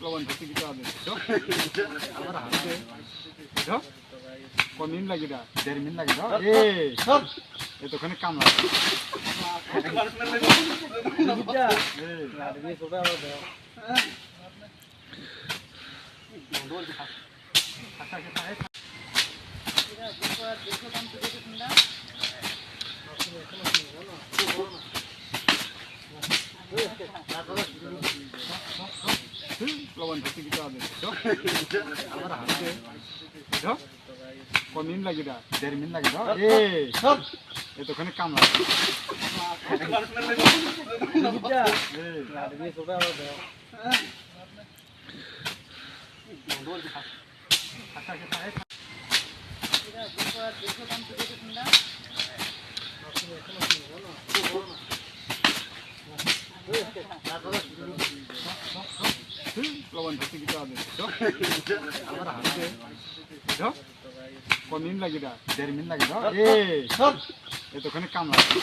লবণ ভর্তি দিতে হবে আমার হাতে কমিন লাগে দা 1.5 মিনিট লাগে দাও এতখানি কাম লাগে লবণ ভর্তি দিতে হবে আমার হাতে কমিন লাগে দা 1.5 মিনিট লাগে দাও এতখানি কাম লাগে লবণ ভর্তি দিতে হবে আমার হাতে কমিন লাগে দা 1.5 মিনিট লাগে দাও এতখানি কাম লাগে